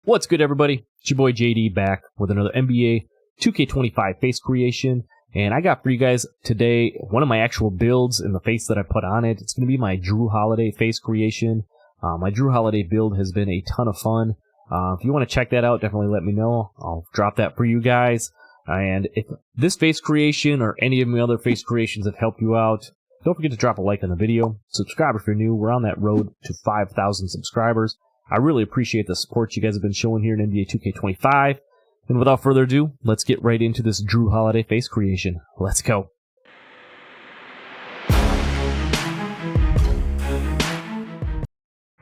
What's good, everybody? It's your boy JD back with another NBA 2K25 face creation, and I got for you guys today one of my actual builds and the face that I put on it. It's going to be my Jrue Holiday face creation. My Jrue Holiday build has been a ton of fun. If you want to check that out, definitely let me know. I'll drop that for you guys. And if this face creation or any of my other face creations have helped you out, don't forget to drop a like on the video. Subscribe if you're new. We're on that road to 5,000 subscribers. I really appreciate the support you guys have been showing here in NBA 2K25. And without further ado, let's get right into this Jrue Holiday face creation. Let's go.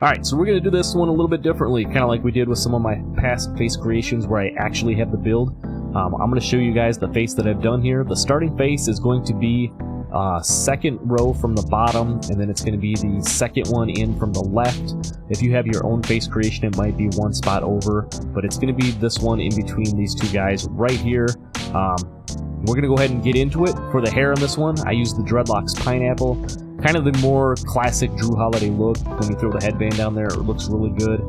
Alright, so we're going to do this one a little bit differently, kind of like we did with some of my past face creations where I actually have the build. I'm going to show you guys the face that I've done here. The starting face is going to be second row from the bottom, and then it's going to be the second one in from the left. If you have your own face creation, it might be one spot over, but it's going to be this one in between these two guys right here. We're going to go ahead and get into it. For the hair on this one, I used the Dreadlocks Pineapple, kind of the more classic Jrue Holiday look. When you throw the headband down there, it looks really good.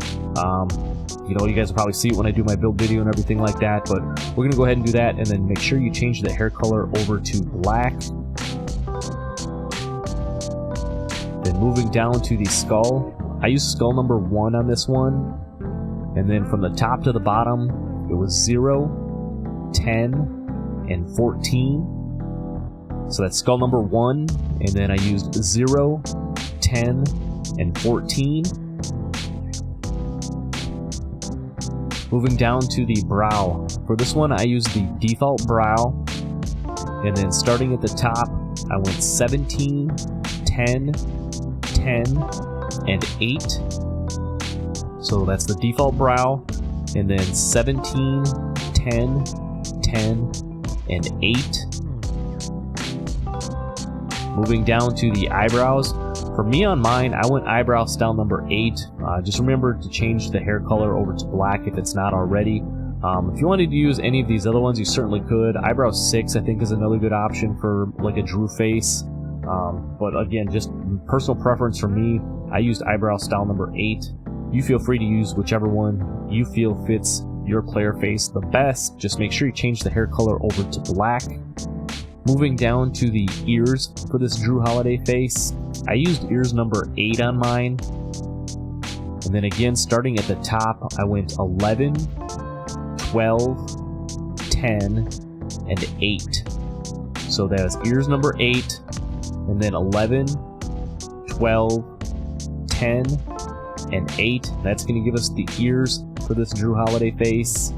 You know, you guys will probably see it when I do my build video and everything like that, but we're going to go ahead and do that, and then make sure you change the hair color over to black. Then moving down to the skull, I used skull number 1 on this one, and then from the top to the bottom, it was 0, 10, and 14. So that's skull number 1, and then I used 0, 10, and 14. Moving down to the brow. For this one, I used the default brow, and then starting at the top, I went 17, 10, 10, and 8. So that's the default brow, and then 17, 10, 10, and 8. Moving down to the eyebrows. For me on mine, I went eyebrow style number 8. Just remember to change the hair color over to black if it's not already. If you wanted to use any of these other ones, you certainly could. Eyebrow 6, I think, is another good option for like a Jrue face. But again, just personal preference for me, I used eyebrow style number 8. You feel free to use whichever one you feel fits your player face the best. Just make sure you change the hair color over to black. Moving down to the ears for this Jrue Holiday face, I used ears number 8 on mine. And then again, starting at the top, I went 11, 12, 10, and 8. So that was ears number 8, and then 11, 12, 10, and 8. That's going to give us the ears for this Jrue Holiday face.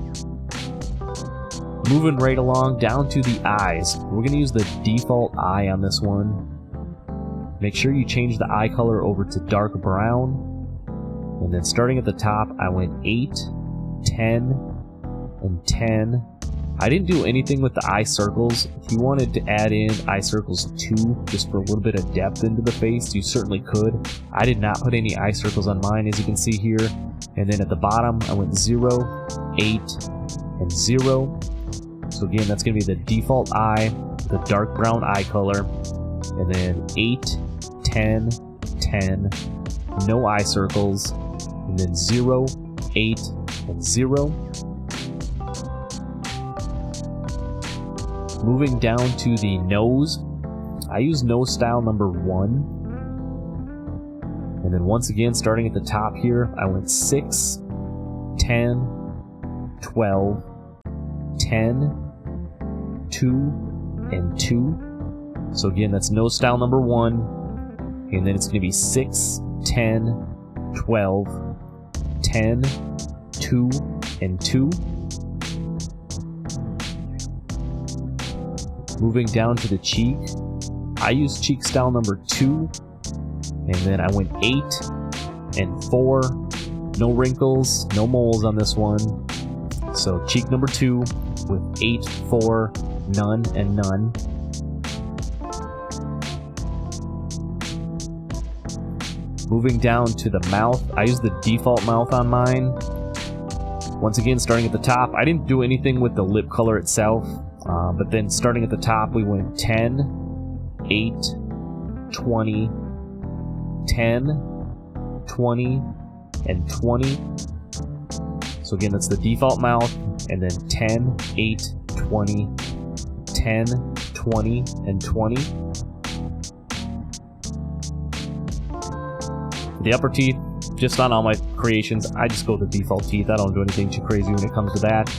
Moving right along down to the eyes. We're going to use the default eye on this one. Make sure you change the eye color over to dark brown. And then starting at the top, I went 8, 10, and 10. I didn't do anything with the eye circles. If you wanted to add in eye circles 2, just for a little bit of depth into the face, you certainly could. I did not put any eye circles on mine, as you can see here. And then at the bottom, I went 0, 8, and 0. So again, that's going to be the default eye, the dark brown eye color. And then 8, 10, 10, no eye circles. And then 0, 8, and 0. Moving down to the nose, I used nose style number 1. And then once again, starting at the top here, I went 6, 10, 12, 10, 2, and 2. So again, that's nose style number 1. And then it's going to be 6, 10, 12, 10, 2, and 2. Moving down to the cheek, I used cheek style number 2, and then I went 8 and 4. No wrinkles, no moles on this one. So cheek number 2 with 8, 4, none, and none. Moving down to the mouth, I used the default mouth on mine. Once again, starting at the top, I didn't do anything with the lip color itself, but then starting at the top, we went 10, 8, 20, 10, 20, and 20. So again, that's the default mouth, and then 10, 8, 20, 10, 20, and 20. The upper teeth, just on all my creations, I just go with the default teeth. I don't do anything too crazy when it comes to that.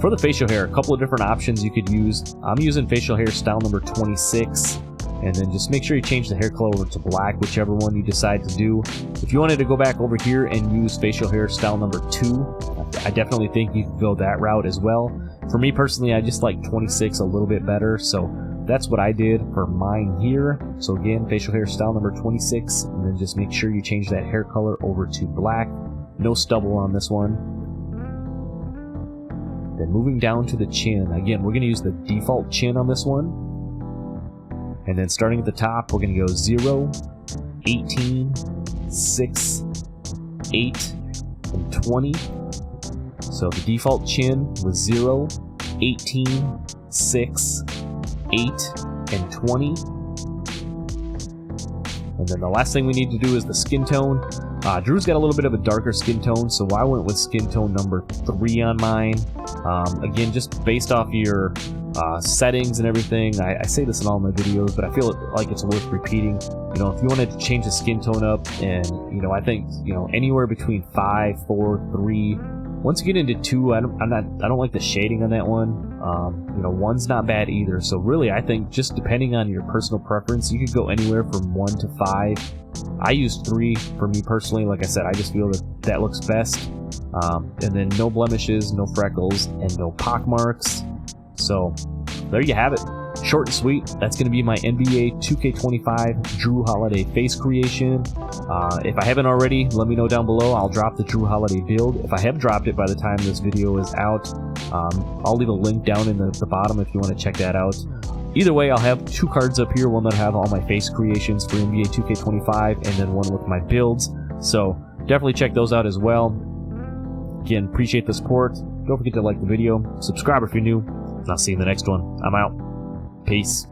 For the facial hair, a couple of different options you could use. I'm using facial hair style number 26. And then just make sure you change the hair color over to black, whichever one you decide to do. If you wanted to go back over here and use facial hair style number 2, I definitely think you could go that route as well. For me personally, I just like 26 a little bit better, so that's what I did for mine here. So again, facial hair style number 26, and then just make sure you change that hair color over to black. No stubble on this one. Then moving down to the chin, again, we're going to use the default chin on this one. And then starting at the top, we're going to go 0, 18, 6, 8, and 20. So the default chin was 0, 18, 6, 8, and 20. And then the last thing we need to do is the skin tone. Jrue's got a little bit of a darker skin tone, so I went with skin tone number 3 on mine. Again, just based off your settings and everything. I say this in all my videos, but I feel like it's worth repeating. You know, if you wanted to change the skin tone up, and you know, I think anywhere between 5, 4, 3. Once you get into 2, I don't like the shading on that one. 1's not bad either. So really, I think just depending on your personal preference, you could go anywhere from 1 to 5. I used 3 for me personally. Like I said, I just feel that looks best. And then no blemishes, no freckles, and no pock marks. So there you have it. Short and sweet. That's going to be my NBA 2K25 Jrue Holiday face creation. If I haven't already, let me know down below. I'll drop the Jrue Holiday build. If I have dropped it by the time this video is out, I'll leave a link down in the bottom if you want to check that out. Either way, I'll have 2 cards up here, one that have all my face creations for NBA 2K25, and then one with my builds. So definitely check those out as well. Again, appreciate the support. Don't forget to like the video, subscribe if you're new, and I'll see you in the next one. I'm out. Peace.